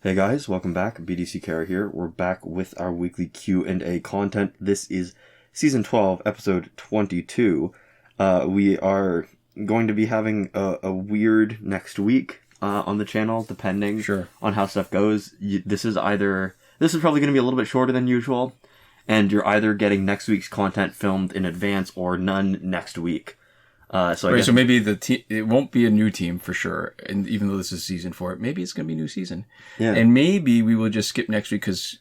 Hey guys, welcome back. BDCKR here. We're back with our weekly Q&A content. This is Season 12, Episode 22. We are going to be having a weird next week on the channel, depending on how stuff goes. This is probably going to be a little bit shorter than usual, and you're either getting next week's content filmed in advance or none next week. So maybe it won't be a new team for sure. And even though this is season 4, maybe it's going to be a new season. Yeah. And maybe we will just skip next week because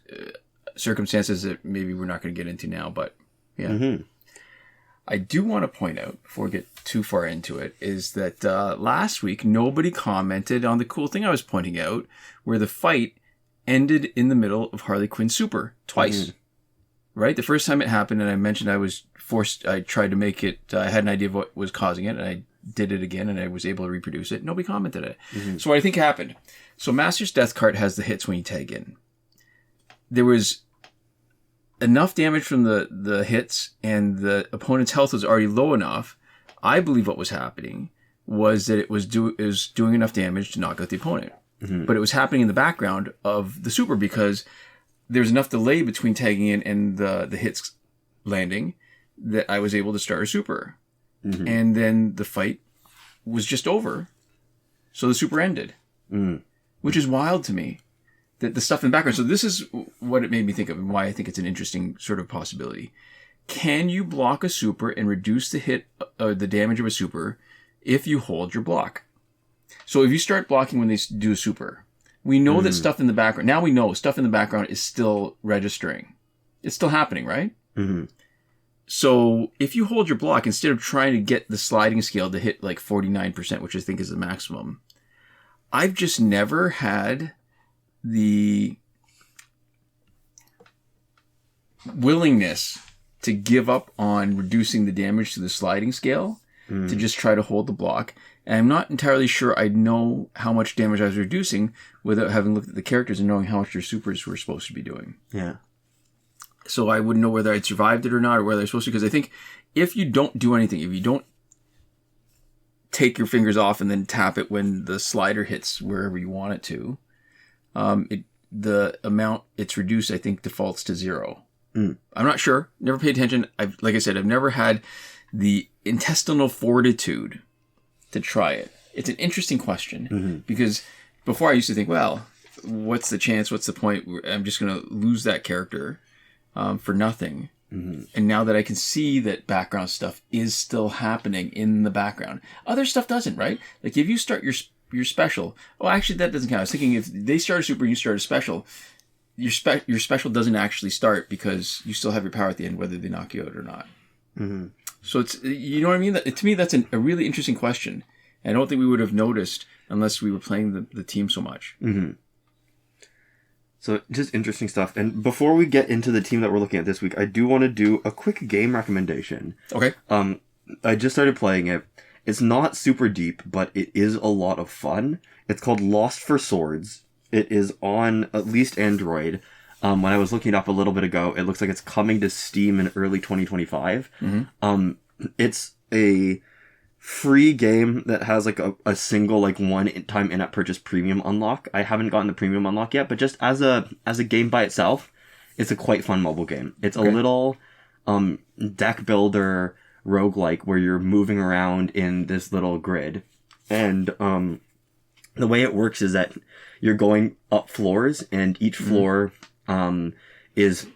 circumstances that maybe we're not going to get into now. But yeah, I do want to point out before we get too far into it is that last week nobody commented on the cool thing I was pointing out, where the fight ended in the middle of Harley Quinn Super twice. Right, the first time it happened, and I mentioned I tried to make it, I had an idea of what was causing it, and I did it again, and I was able to reproduce it. Nobody commented it. So what I think happened, so Master's Death Cart has the hits when you tag in. There was enough damage from the hits, and the opponent's health was already low enough. I believe what was happening was that it was doing enough damage to knock out the opponent. But it was happening in the background of the super because there's enough delay between tagging in and the hits landing that I was able to start a super. And then the fight was just over. So the super ended. Which is wild to me. That the stuff in the background. So this is what it made me think of and why I think it's an interesting sort of possibility. Can you block a super and reduce the hit or the damage of a super if you hold your block? So if you start blocking when they do a super, we know that stuff in the background, now we know stuff in the background is still registering. It's still happening, right? So if you hold your block, instead of trying to get the sliding scale to hit like 49%, which I think is the maximum, I've just never had the willingness to give up on reducing the damage to the sliding scale to just try to hold the block. And I'm not entirely sure I know how much damage I was reducing without having looked at the characters and knowing how much their supers were supposed to be doing. Yeah. So I wouldn't know whether I'd survived it or not, or whether I was supposed to, because I think if you don't do anything, if you don't take your fingers off and then tap it when the slider hits wherever you want it to, the amount it's reduced, I think, defaults to 0. I'm not sure. Never paid attention. Like I said, I've never had the intestinal fortitude to try it. It's an interesting question because before I used to think, well, what's the chance? What's the point? I'm just going to lose that character for nothing. And now that I can see that background stuff is still happening in the background, other stuff doesn't, right? Like if you start your special, actually that doesn't count. I was thinking if they start a super and you start a special, your special doesn't actually start because you still have your power at the end, whether they knock you out or not. So it's, you know what I mean? To me, that's a really interesting question. I don't think we would have noticed unless we were playing the team so much. So just interesting stuff. And before we get into the team that we're looking at this week, I do want to do a quick game recommendation. Okay. I just started playing it. It's not super deep, but it is a lot of fun. It's called Lost for Swords. It is on at least Android. When I was looking it up a little bit ago, it looks like it's coming to Steam in early 2025. It's a free game that has like a single like one-time in-app purchase premium unlock. I haven't gotten the premium unlock yet, but just as a game by itself, it's a quite fun mobile game. It's a little deck builder roguelike where you're moving around in this little grid. And the way it works is that you're going up floors, and each floor is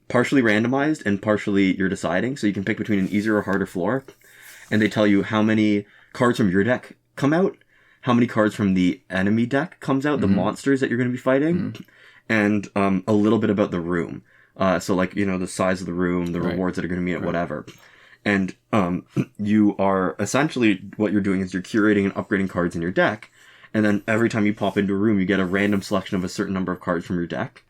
partially randomized and partially you're deciding. So you can pick between an easier or harder floor. And they tell you how many cards from your deck come out, how many cards from the enemy deck comes out, the monsters that you're going to be fighting, and a little bit about the room. So like, you know, the size of the room, the rewards that are going to be at whatever. And you are essentially, what you're doing is you're curating and upgrading cards in your deck. And then every time you pop into a room, you get a random selection of a certain number of cards from your deck.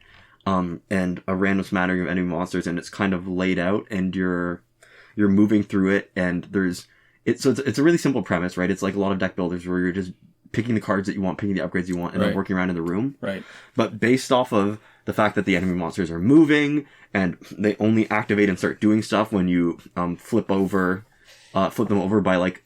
And a random smattering of enemy monsters, and it's kind of laid out, and you're moving through it, and it's a really simple premise, right? It's like a lot of deck builders where you're just picking the cards that you want, picking the upgrades you want, and then working around in the room. Right. But based off of the fact that the enemy monsters are moving, and they only activate and start doing stuff when you flip them over by like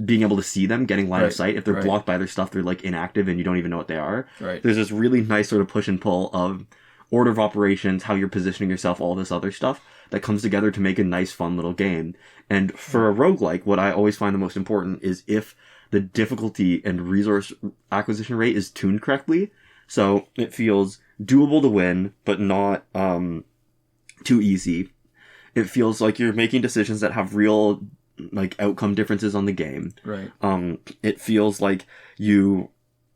being able to see them, getting line of sight. If they're right. blocked by other stuff, they're like inactive and you don't even know what they are. Right. There's this really nice sort of push and pull of order of operations, how you're positioning yourself, all this other stuff that comes together to make a nice, fun little game. And for a roguelike, what I always find the most important is if the difficulty and resource acquisition rate is tuned correctly. So it feels doable to win, but not too easy. It feels like you're making decisions that have real like outcome differences on the game. Right. It feels like you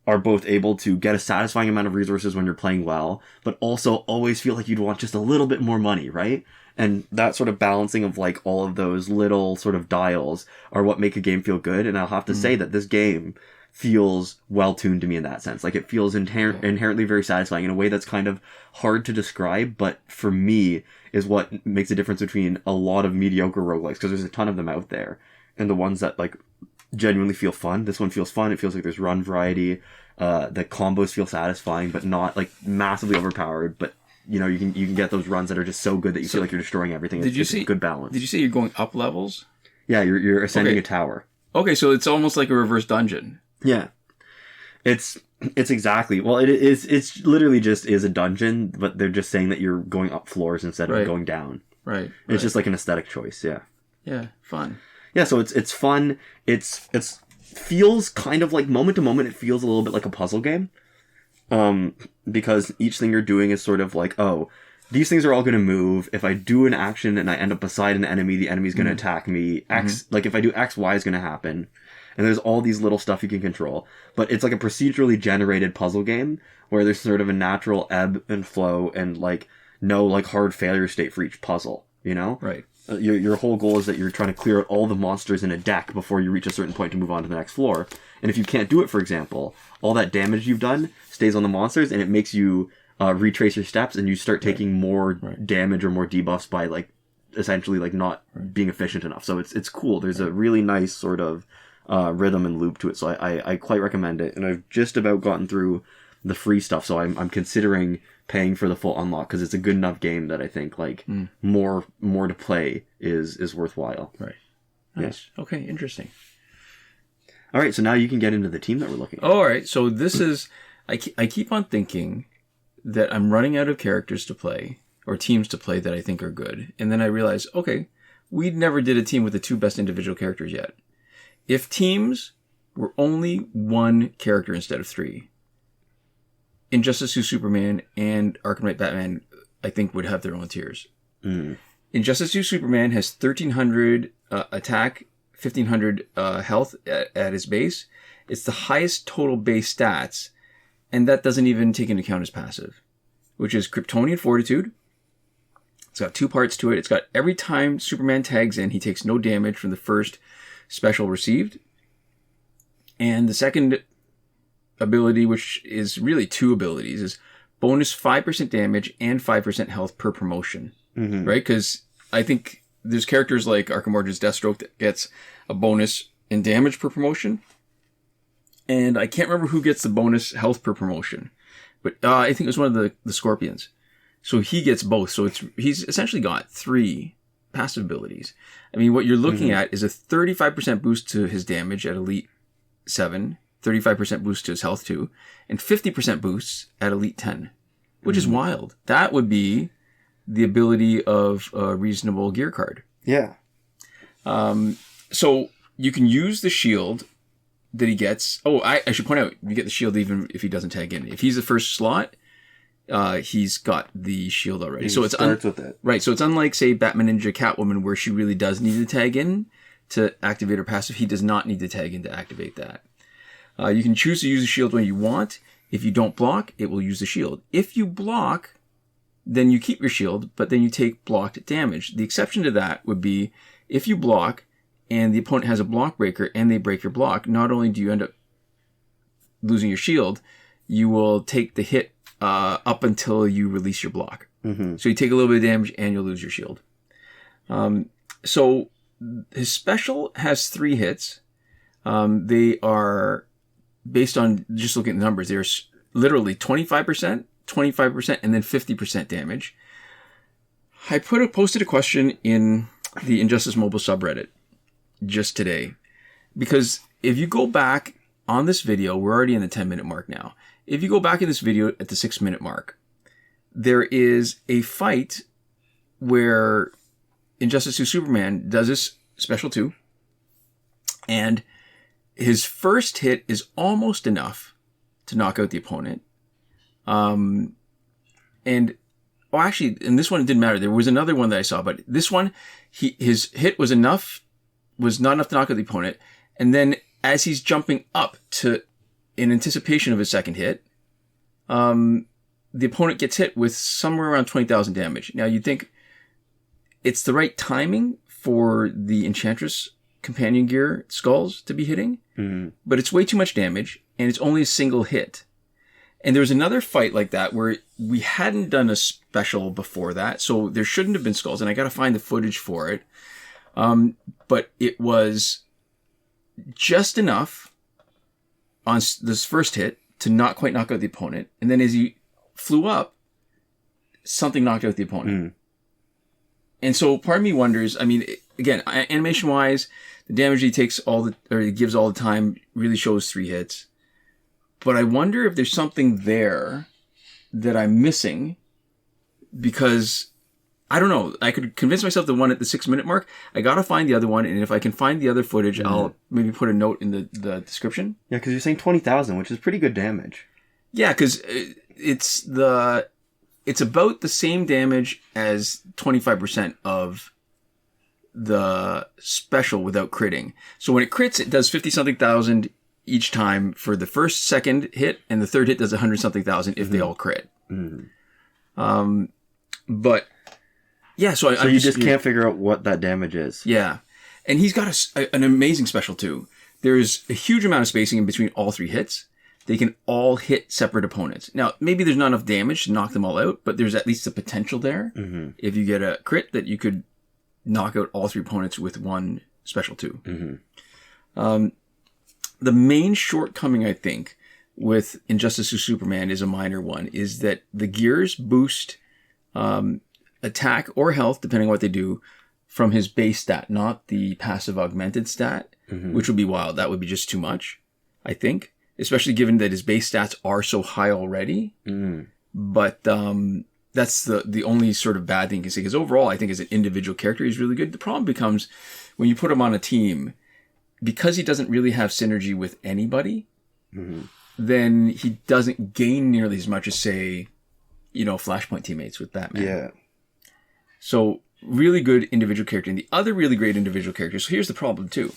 are both able to get a satisfying amount of resources when you're playing well, but also always feel like you'd want just a little bit more money, right? And that sort of balancing of like all of those little sort of dials are what make a game feel good. And I'll have to say that this game feels well tuned to me in that sense. Like it feels inherently very satisfying in a way that's kind of hard to describe, but for me is what makes a difference between a lot of mediocre roguelikes, because there's a ton of them out there, and the ones that like genuinely feel fun. This one feels fun. It feels like there's run variety. The combos feel satisfying, but not like massively overpowered. But you know, you can get those runs that are just so good that you feel like you're destroying everything. It's a good balance. Did you say you're going up levels? Yeah, you're ascending a tower. Okay, so it's almost like a reverse dungeon. Yeah, it's exactly. Well, it's literally just is a dungeon, but they're just saying that you're going up floors instead of going down. Right. It's just like an aesthetic choice. Yeah. Yeah. Fun. Yeah. So it's fun. It's feels kind of like moment to moment. It feels a little bit like a puzzle game. Because each thing you're doing is sort of like, oh, these things are all going to move. If I do an action and I end up beside an enemy, the enemy's going to attack me. Like if I do X, Y is going to happen. And there's all these little stuff you can control. But it's like a procedurally generated puzzle game where there's sort of a natural ebb and flow and like no like hard failure state for each puzzle, you know? Right. Your whole goal is that you're trying to clear out all the monsters in a deck before you reach a certain point to move on to the next floor. And if you can't do it, for example, all that damage you've done stays on the monsters and it makes you retrace your steps and you start taking more damage or more debuffs by like essentially like not being efficient enough. So it's cool. There's a really nice sort of rhythm and loop to it. So I quite recommend it. And I've just about gotten through the free stuff. So I'm considering paying for the full unlock because it's a good enough game that I think like more to play is worthwhile. Right. Nice. Yeah. Okay. Interesting. All right. So now you can get into the team that we're looking at. All right. So this is, I keep on thinking that I'm running out of characters to play or teams to play that I think are good. And then I realize, okay, we never did a team with the two best individual characters yet. If teams were only one character instead of three, N52 Superman and Arkham Knight Batman, I think, would have their own tiers. N52 Superman has 1,300 attack, 1,500 health at his base. It's the highest total base stats, and that doesn't even take into account his passive, which is Kryptonian Fortitude. It's got two parts to it. It's got every time Superman tags in, he takes no damage from the first special received. And the second ability, which is really two abilities, is bonus 5% damage and 5% health per promotion. Right? Because I think there's characters like Arkham Origins Deathstroke that gets a bonus in damage per promotion. And I can't remember who gets the bonus health per promotion. But I think it was one of the Scorpions. So he gets both. So he's essentially got three passive abilities. I mean, what you're looking at is a 35% boost to his damage at Elite 7, 35% boost to his health 2, and 50% boosts at Elite 10, which is wild. That would be the ability of a reasonable gear card. Yeah. So you can use the shield that he gets. Oh, I should point out, you get the shield even if he doesn't tag in. If he's the first slot, he's got the shield already. So it starts with it. Right. So it's unlike, say, Batman Ninja Catwoman, where she really does need to tag in to activate her passive. He does not need to tag in to activate that. You can choose to use the shield when you want. If you don't block, it will use the shield. If you block, then you keep your shield, but then you take blocked damage. The exception to that would be if you block and the opponent has a block breaker and they break your block, not only do you end up losing your shield, you will take the hit up until you release your block. So you take a little bit of damage and you'll lose your shield. So his special has 3 hits. They are based on just looking at the numbers. They're literally 25%, 25%, and then 50% damage. I posted a question in the Injustice Mobile subreddit just today. Because if you go back on this video, we're already in the 10-minute mark now. If you go back in this video at the 6-minute mark, there is a fight where Injustice 2 Superman does this special 2, and his first hit is almost enough to knock out the opponent. Actually, in this one it didn't matter. There was another one that I saw, but this one, his hit was not enough to knock out the opponent. And then as he's jumping up in anticipation of his second hit, the opponent gets hit with somewhere around 20,000 damage. Now you'd think it's the right timing for the Enchantress companion gear skulls to be hitting, but it's way too much damage, and it's only a single hit. And there was another fight like that where we hadn't done a special before that, so there shouldn't have been skulls, and I got to find the footage for it. But it was just enough on this first hit to not quite knock out the opponent, and then as he flew up, something knocked out the opponent. And so part of me wonders, I mean, again, animation-wise, the damage he takes he gives all the time really shows 3 hits. But I wonder if there's something there that I'm missing, because I don't know. I could convince myself the one at the 6-minute mark. I got to find the other one. And if I can find the other footage, I'll maybe put a note in the description. Yeah, because you're saying 20,000, which is pretty good damage. Yeah, because it's about the same damage as 25% of the special without critting. So when it crits, it does 50-something thousand each time for the first, second hit, and the third hit does 100-something thousand if they all crit. But yeah, so you just can't figure out what that damage is. Yeah, and he's got an amazing special too. There's a huge amount of spacing in between all 3 hits. They can all hit separate opponents. Now, maybe there's not enough damage to knock them all out, but there's at least the potential there. If you get a crit, that you could knock out all 3 opponents with one special 2. The main shortcoming, I think, with Injustice 2 Superman is a minor one, is that the gears boost attack or health, depending on what they do, from his base stat, not the passive augmented stat, which would be wild. That would be just too much, I think, especially given that his base stats are so high already. But that's the only sort of bad thing you can say, because overall, I think as an individual character, he's really good. The problem becomes when you put him on a team, because he doesn't really have synergy with anybody, then he doesn't gain nearly as much as, say, Flashpoint teammates with Batman. Yeah. So really good individual character. And the other really great individual character, so here's the problem too.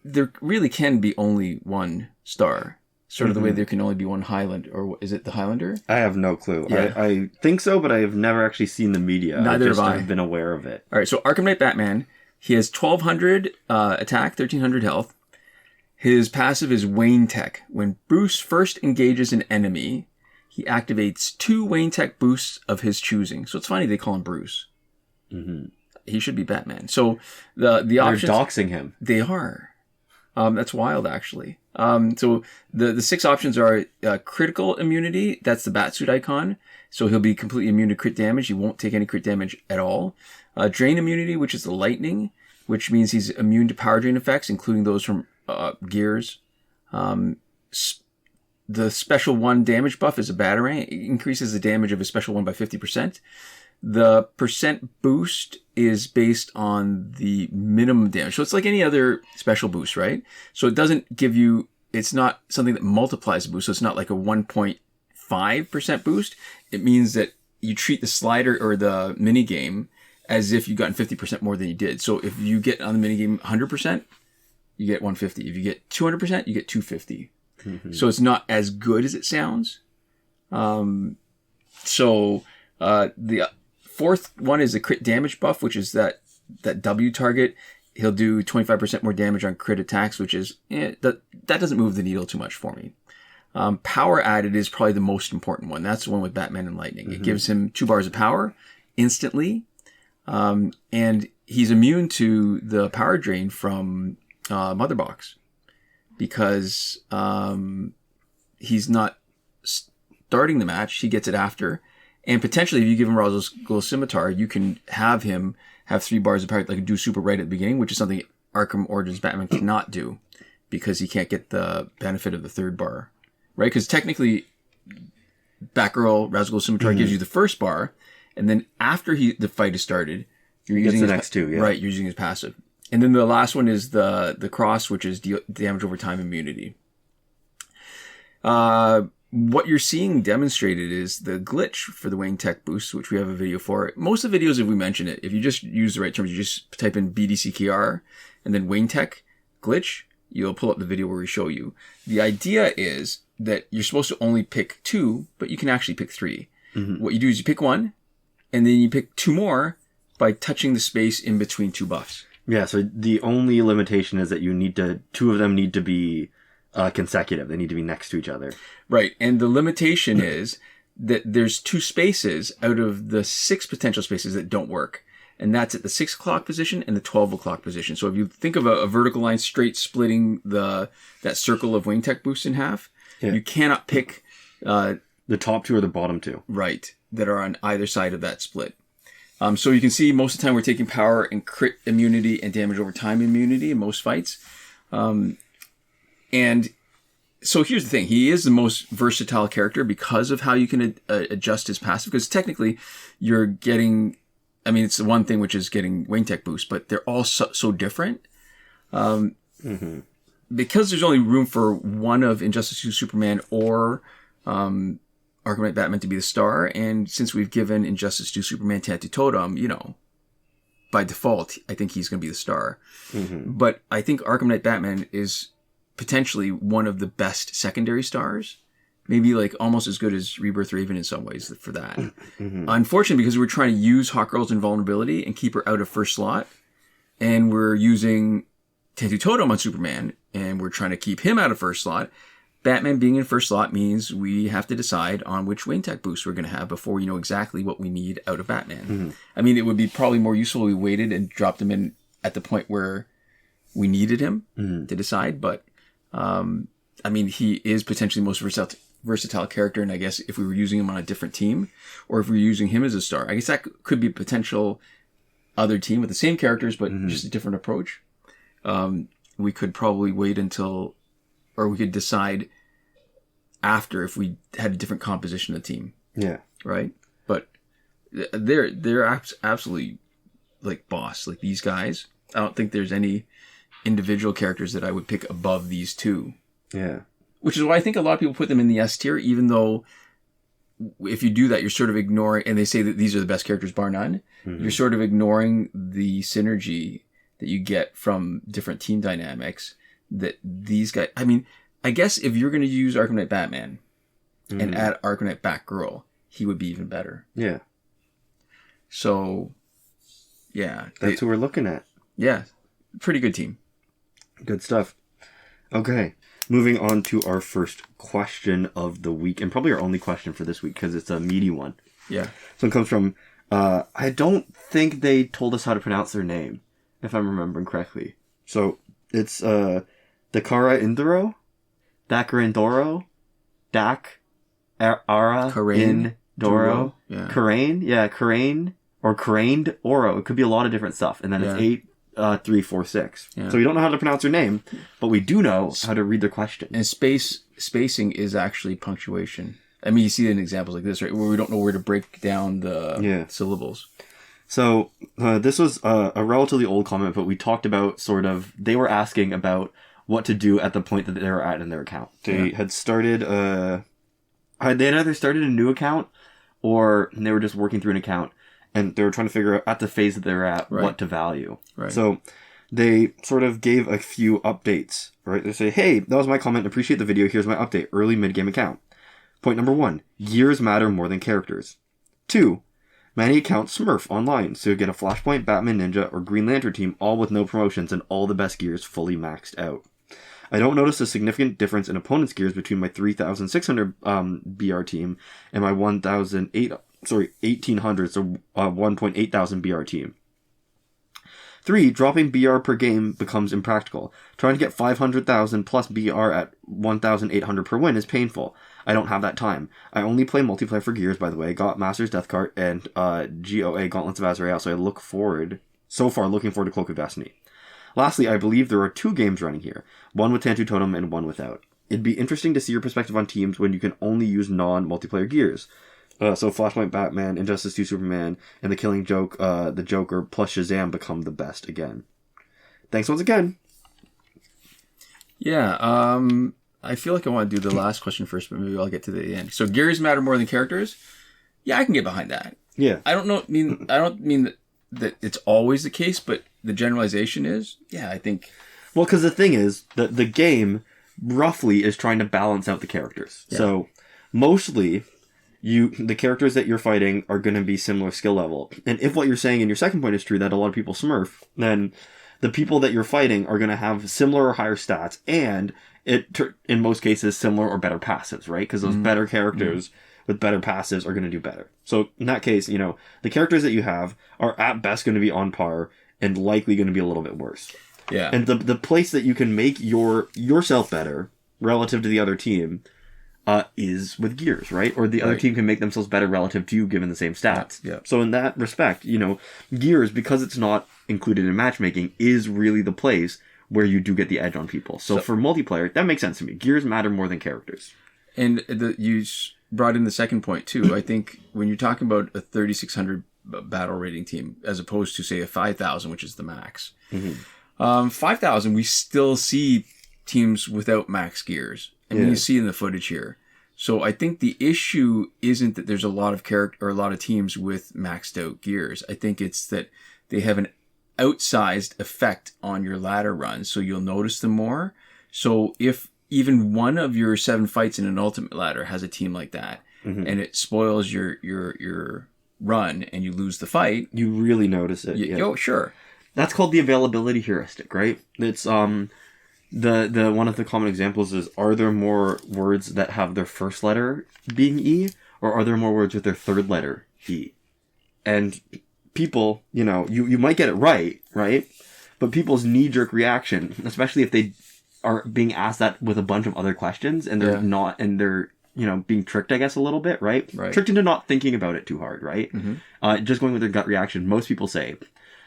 There really can be only one star. Sort of the way there can only be one Highlander, or is it the Highlander? I have no clue. Yeah. I think so, but I have never actually seen the media. Neither have I. I've been aware of it. All right, so Arkham Knight Batman, he has 1,200 attack, 1,300 health. His passive is Wayne Tech. When Bruce first engages an enemy, he activates 2 Wayne Tech boosts of his choosing. So it's funny they call him Bruce. He should be Batman. So the options... They're doxing him. They are. That's wild, actually. So the 6 options are critical immunity. That's the Batsuit icon. So he'll be completely immune to crit damage. He won't take any crit damage at all. Drain immunity, which is the lightning, which means he's immune to power drain effects, including those from gears. The special 1 damage buff is a batarang. It increases the damage of a special 1 by 50%. The percent boost is based on the minimum damage. So it's like any other special boost, right? So it doesn't give you, it's not something that multiplies the boost. So it's not like a 1.5% boost. It means that you treat the slider or the mini game as if you've gotten 50% more than you did. So if you get on the mini game 100%, you get 150. If you get 200%, you get 250. So it's not as good as it sounds. The 4th one is the crit damage buff, which is that W target. He'll do 25% more damage on crit attacks, which is, that doesn't move the needle too much for me. Power added is probably the most important one. That's the one with Batman and Lightning. It gives him 2 bars of power instantly. And he's immune to the power drain from Mother Box, because he's not starting the match. He gets it after. And potentially, if you give him Ra's Scimitar, you can have him have 3 bars of power, like do super right at the beginning, which is something Arkham Origins Batman cannot do, because he can't get the benefit of the third bar, right? Because technically, Batgirl, Ra's al Ghul Scimitar gives you the first bar, and then after the fight is started, you're using the next two, yeah. Right, you're using his passive. And then the last one is the cross, which is damage over time immunity. What you're seeing demonstrated is the glitch for the Wayne Tech boost, which we have a video for. Most of the videos, if we mention it, if you just use the right terms, you just type in BDCKR and then Wayne Tech glitch, you'll pull up the video where we show you. The idea is that you're supposed to only pick 2, but you can actually pick 3. Mm-hmm. What you do is you pick 1, and then you pick 2 more by touching the space in between 2 buffs. Yeah, so the only limitation is that 2 of them need to be consecutive. They need to be next to each other. Right, and the limitation is that there's 2 spaces out of the 6 potential spaces that don't work. And that's at the 6 o'clock position and the 12 o'clock position. So if you think of a vertical line straight splitting that circle of Wayne Tech boost in half, you cannot pick the top 2 or the bottom 2. Right, that are on either side of that split. So you can see most of the time we're taking power and crit immunity and damage over time immunity in most fights. And so here's the thing. He is the most versatile character because of how you can adjust his passive. Because technically you're getting... I mean, it's the one thing which is getting Wayne Tech boost, but they're all so different. Because there's only room for one of Injustice 2 Superman or Arkham Knight Batman to be the star, and since we've given Injustice 2 Superman Tattoo Totem, by default, I think he's going to be the star. Mm-hmm. But I think Arkham Knight Batman is potentially one of the best secondary stars. Maybe like almost as good as Rebirth Raven in some ways for that. Mm-hmm. Unfortunately, because we're trying to use Hawkgirl's invulnerability and keep her out of first slot, and we're using Tattoo Totem on Superman, and we're trying to keep him out of first slot, Batman being in first slot means we have to decide on which Wayne Tech boost we're going to have before we know exactly what we need out of Batman. Mm-hmm. I mean, it would be probably more useful if we waited and dropped him in at the point where we needed him to decide, but I mean, he is potentially the most versatile character, and I guess if we were using him on a different team, or if we were using him as a star, I guess that could be a potential other team with the same characters, but just a different approach. We could probably wait until, or we could decide after if we had a different composition of the team. Yeah. Right? But they're absolutely like boss. Like these guys, I don't think there's any individual characters that I would pick above these 2. Yeah. Which is why I think a lot of people put them in the S tier, even though if you do that, you're sort of ignoring, and they say that these are the best characters bar none, you're sort of ignoring the synergy that you get from different team dynamics that these guys, I mean, I guess if you're going to use Arkham Knight Batman and add Arkham Knight Batgirl, he would be even better. Yeah. So, yeah. That's who we're looking at. Yeah. Pretty good team. Good stuff. Okay. Moving on to our first question of the week, and probably our only question for this week because it's a meaty one. Yeah. So it comes from, I don't think they told us how to pronounce their name, if I'm remembering correctly. So it's Dakara Indoro, Dakarindoro, Dak Ara Indoro, Karain, Karain, or Karained Oro. It could be a lot of different stuff. And then it's 8346. Yeah. So we don't know how to pronounce her name, but we do know how to read their question. And spacing is actually punctuation. I mean, you see it in examples like this, right? Where we don't know where to break down the syllables. So this was a relatively old comment, but we talked about they were asking about what to do at the point that they were at in their account. They had started, they had either started a new account or they were just working through an account. And they were trying to figure out at the phase that they were at what to value. Right. So they sort of gave a few updates, right? They say, hey, that was my comment. Appreciate the video. Here's my update. Early mid-game account. Point number 1. Gears matter more than characters. 2. Many accounts smurf online. So you get a Flashpoint, Batman, Ninja, or Green Lantern team all with no promotions and all the best gears fully maxed out. I don't notice a significant difference in opponents' gears between my 3,600 BR team and my 1,800, so 1,800 BR team. 3. Dropping BR per game becomes impractical. Trying to get 500,000 plus BR at 1,800 per win is painful. I don't have that time. I only play multiplayer for gears, by the way. Got Master's Death Cart and GOA Gauntlets of Azrael, so looking forward to Cloak of Destiny. Lastly, I believe there are 2 games running here, one with Tantu Totem and one without. It'd be interesting to see your perspective on teams when you can only use non-multiplayer gears. So Flashpoint, Batman, N52 Superman, and the Killing Joke, the Joker, plus Shazam become the best again. Thanks once again. Yeah, I feel like I want to do the last question first, but maybe I'll get to the end. So gears matter more than characters? Yeah, I can get behind that. Yeah. I don't mean that it's always the case, but the generalization is, yeah, I think. Well, because the thing is, the game roughly is trying to balance out the characters. Yeah. So mostly, the characters that you're fighting are going to be similar skill level. And if what you're saying in your second point is true, that a lot of people smurf, then the people that you're fighting are going to have similar or higher stats, and in most cases, similar or better passives, right? Because those better characters with better passives are going to do better. So in that case, the characters that you have are at best going to be on par and likely going to be a little bit worse. Yeah. And the place that you can make yourself better relative to the other team is with gears, right? Or the other team can make themselves better relative to you given the same stats. Yeah. So in that respect, gears, because it's not included in matchmaking, is really the place where you do get the edge on people. So for multiplayer, that makes sense to me. Gears matter more than characters. And you brought in the second point too. I think when you're talking about a 3,600 battle rating team, as opposed to say a 5,000, which is the max. 5,000, we still see teams without max gears. And you see in the footage here. So I think the issue isn't that there's a lot of a lot of teams with maxed out gears. I think it's that they have an outsized effect on your ladder run, so you'll notice them more. So if even one of your 7 fights in an ultimate ladder has a team like that, and it spoils your run and you lose the fight, you really notice it. Yo, sure. That's called the availability heuristic, right? It's the one of the common examples is, are there more words that have their first letter being E, or are there more words with their third letter E? And people, you might get it right? But people's knee-jerk reaction, especially if they are being asked that with a bunch of other questions, and they're not, and they're, being tricked, I guess, a little bit, right? Tricked into not thinking about it too hard, right? Just going with their gut reaction, most people say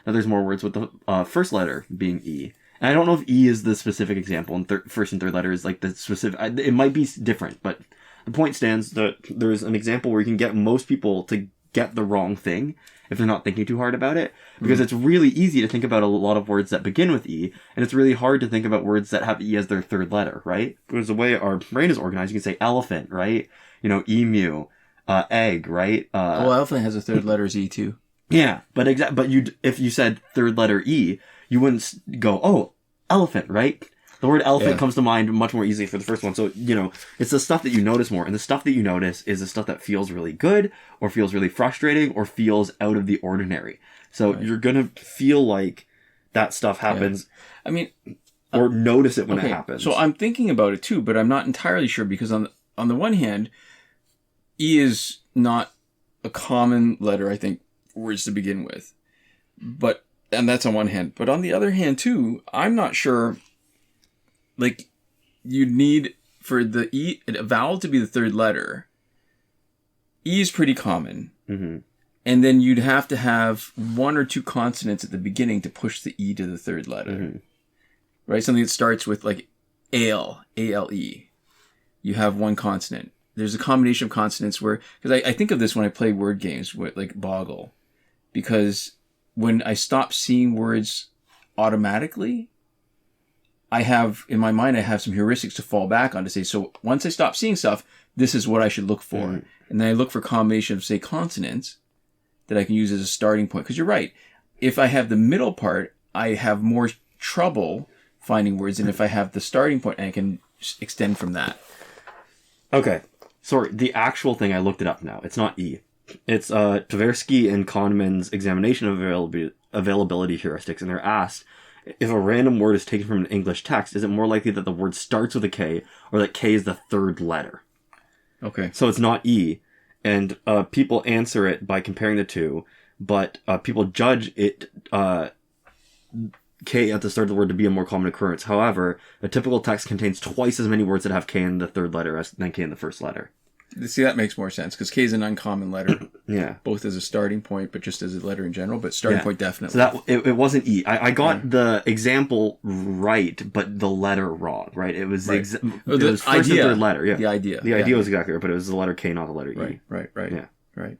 that there's more words with the first letter being E. And I don't know if E is the specific example, and first and third letter is like the specific. It might be different, but the point stands that there's an example where you can get most people to get the wrong thing if they're not thinking too hard about it. Because it's really easy to think about a lot of words that begin with E, and it's really hard to think about words that have E as their third letter, right? Because the way our brain is organized, you can say elephant, right? Emu, egg, right? Elephant has a third letter as E too. Yeah, but if you said third letter E, you wouldn't go, oh, elephant, right? The word elephant comes to mind much more easily for the first one. So, it's the stuff that you notice more. And the stuff that you notice is the stuff that feels really good, or feels really frustrating, or feels out of the ordinary. So you're going to feel like that stuff happens. Yeah. I mean, or notice it when it happens. So I'm thinking about it too, but I'm not entirely sure, because on the one hand, E is not a common letter, I think, words to begin with. And that's on one hand. But on the other hand, too, I'm not sure, you need, for the E, a vowel to be the third letter, E is pretty common. And then you'd have to have 1 or 2 consonants at the beginning to push the E to the third letter. Right? Something that starts with, ale, A-L-E. You have 1 consonant. There's a combination of consonants where, because I think of this when I play word games, with Boggle. Because when I stop seeing words automatically, I have, in my mind, I have some heuristics to fall back on to say, so once I stop seeing stuff, this is what I should look for. And then I look for a combination of, say, consonants that I can use as a starting point. Because you're right. If I have the middle part, I have more trouble finding words than if I have the starting point and I can extend from that. Okay. Sorry, the actual thing, I looked it up now. It's not E. It's Tversky and Kahneman's examination of availability heuristics, and they're asked, if a random word is taken from an English text, is it more likely that the word starts with a K, or that K is the third letter? Okay. So it's not E, and people answer it by comparing the two, but people judge it, K at the start of the word, to be a more common occurrence. However, a typical text contains twice as many words that have K in the third letter than K in the first letter. See, that makes more sense because K is an uncommon letter. Yeah. Both as a starting point, but just as a letter in general. But starting point definitely. So that it wasn't E. I got the example right, but the letter wrong. Right. It was right. it was first and third letter. Yeah. The idea. The idea was exactly right, but it was the letter K, not the letter E. Right. Yeah. Right.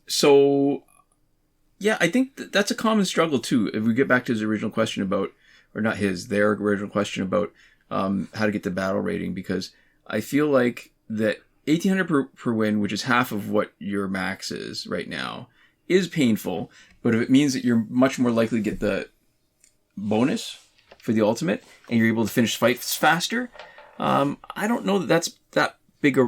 So, yeah, I think that's a common struggle too. If we get back to his original question about, or not his, their original question about how to get the battle rating, because I feel like that 1800 per win, which is half of what your max is right now, is painful. But if it means that you're much more likely to get the bonus for the ultimate and you're able to finish fights faster, I don't know that that's that big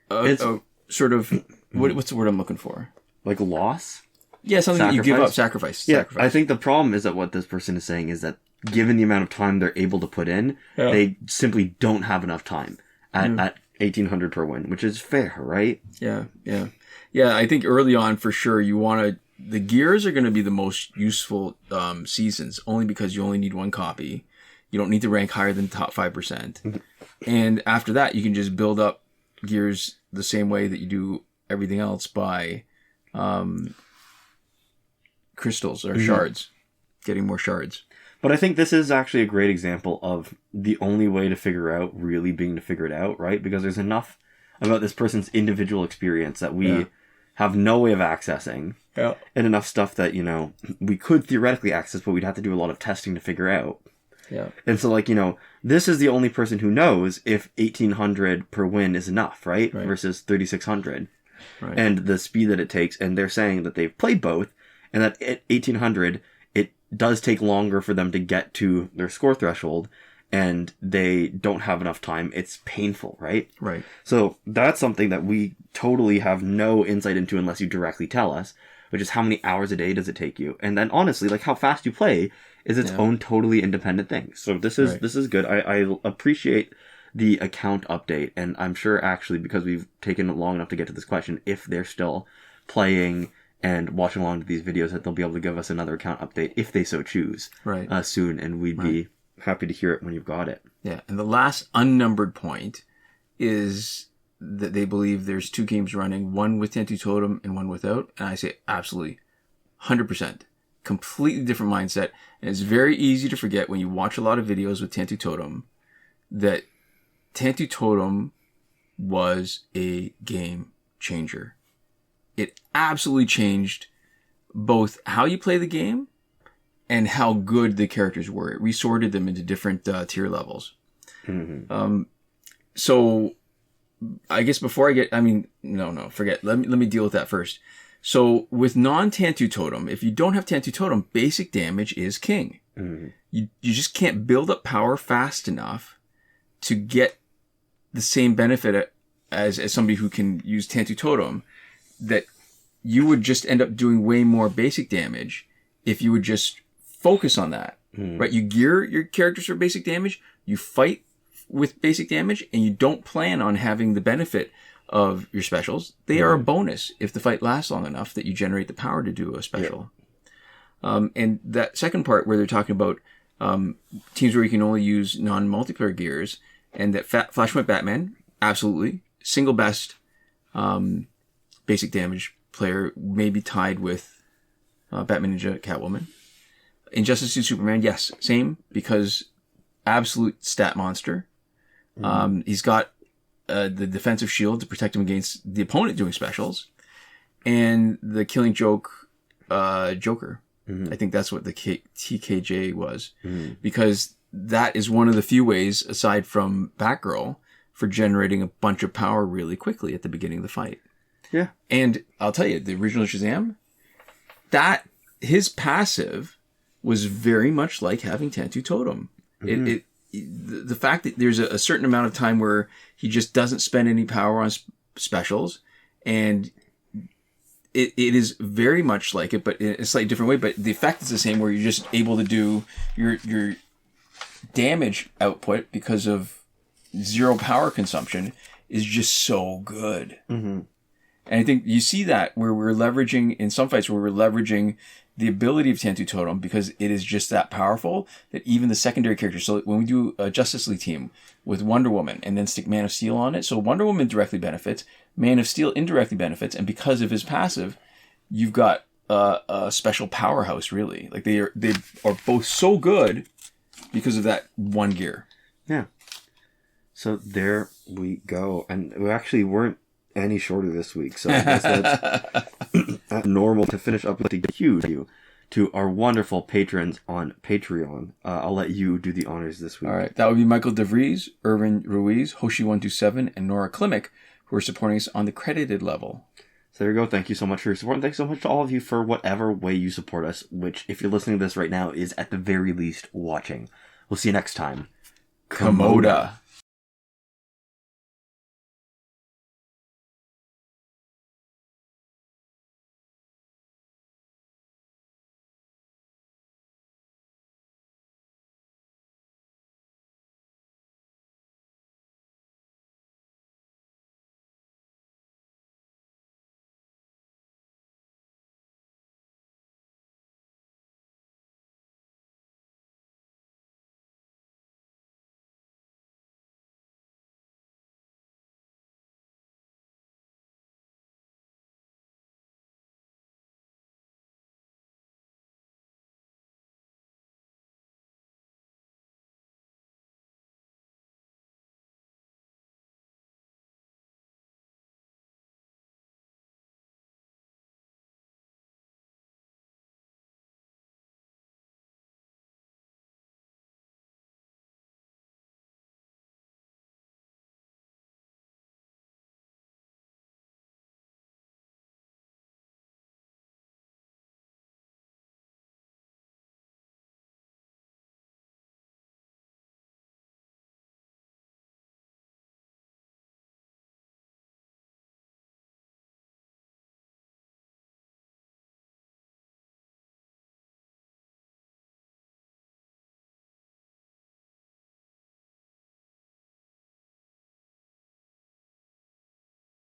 a sort of what's the word I'm looking for? Like loss? Yeah, something that you give up, sacrifice. Yeah, I think the problem is that what this person is saying is that given the amount of time they're able to put in, they simply don't have enough time at 1800 per win, which is fair, right? Yeah. I think early on, for sure, the gears are going to be the most useful seasons, only because you only need one copy. You don't need to rank higher than the top 5%. And after that, you can just build up gears the same way that you do everything else by crystals or shards, getting more shards. But I think this is actually a great example of the only way to figure out really being to figure it out, right? Because there's enough about this person's individual experience that we have no way of accessing. Yeah. And enough stuff that, we could theoretically access, but we'd have to do a lot of testing to figure out. Yeah. And so, this is the only person who knows if 1800 per win is enough, right? Versus 3600. Right. And the speed that it takes. And they're saying that they've played both, and that at 1800, it does take longer for them to get to their score threshold, and they don't have enough time. It's painful, right? Right. So that's something that we totally have no insight into unless you directly tell us, which is how many hours a day does it take you? And then honestly, how fast you play is its own totally independent thing. So this is good. I appreciate the account update, and I'm sure actually, because we've taken long enough to get to this question, if they're still playing and watching along to these videos, that they'll be able to give us another account update if they so choose soon, and we'd be happy to hear it when you've got it. Yeah, and the last unnumbered point is that they believe there's two games running, one with Tentu Totem and one without, and I say absolutely 100%. Completely different mindset, and it's very easy to forget when you watch a lot of videos with Tentu Totem that Tentu Totem was a game changer. It absolutely changed both how you play the game and how good the characters were. It resorted them into different tier levels. Mm-hmm. So I guess before I get, forget. Let me deal with that first. So with non-Tentu Totem, if you don't have Tentu Totem, basic damage is king. Mm-hmm. You just can't build up power fast enough to get the same benefit as somebody who can use Tentu Totem, that you would just end up doing way more basic damage if you would just focus on that, right? You gear your characters for basic damage, you fight with basic damage, and you don't plan on having the benefit of your specials. They are a bonus if the fight lasts long enough that you generate the power to do a special. Yeah. And that second part where they're talking about teams where you can only use non-multiplayer gears, and that Flashpoint Batman, absolutely, single best basic damage player, maybe tied with Batman Ninja Catwoman. N52 Superman, yes, same, because absolute stat monster. He's got the defensive shield to protect him against the opponent doing specials, and the Killing Joke Joker. I think that's what the TKJ was, because that is one of the few ways, aside from Batgirl, for generating a bunch of power really quickly at the beginning of the fight. Yeah. And I'll tell you, the original Shazam, that his passive was very much like having Tentu Totem. The fact that there's a certain amount of time where he just doesn't spend any power on specials, and it is very much like it, but in a slightly different way. But the effect is the same, where you're just able to do your damage output because of zero power consumption is just so good. And I think you see that where we're leveraging in some fights where we're leveraging the ability of Tantu Totem, because it is just that powerful that even the secondary characters. So when we do a Justice League team with Wonder Woman and then stick Man of Steel on it, so Wonder Woman directly benefits, Man of Steel indirectly benefits, and because of his passive, you've got a special powerhouse. Really, like they are both so good because of that one gear. Yeah. So there we go, and we actually weren't any shorter this week, so I guess that's normal. To finish up with a huge thank you to our wonderful patrons on Patreon. I'll let you do the honors this week. All right, that would be Michael Devries, Irvin Ruiz, Hoshi127, and Nora Klimek, who are supporting us on the credited level. So there you go. Thank you so much for your support, and thanks so much to all of you for whatever way you support us, which, if you're listening to this right now, is at the very least watching. We'll see you next time. Komoda.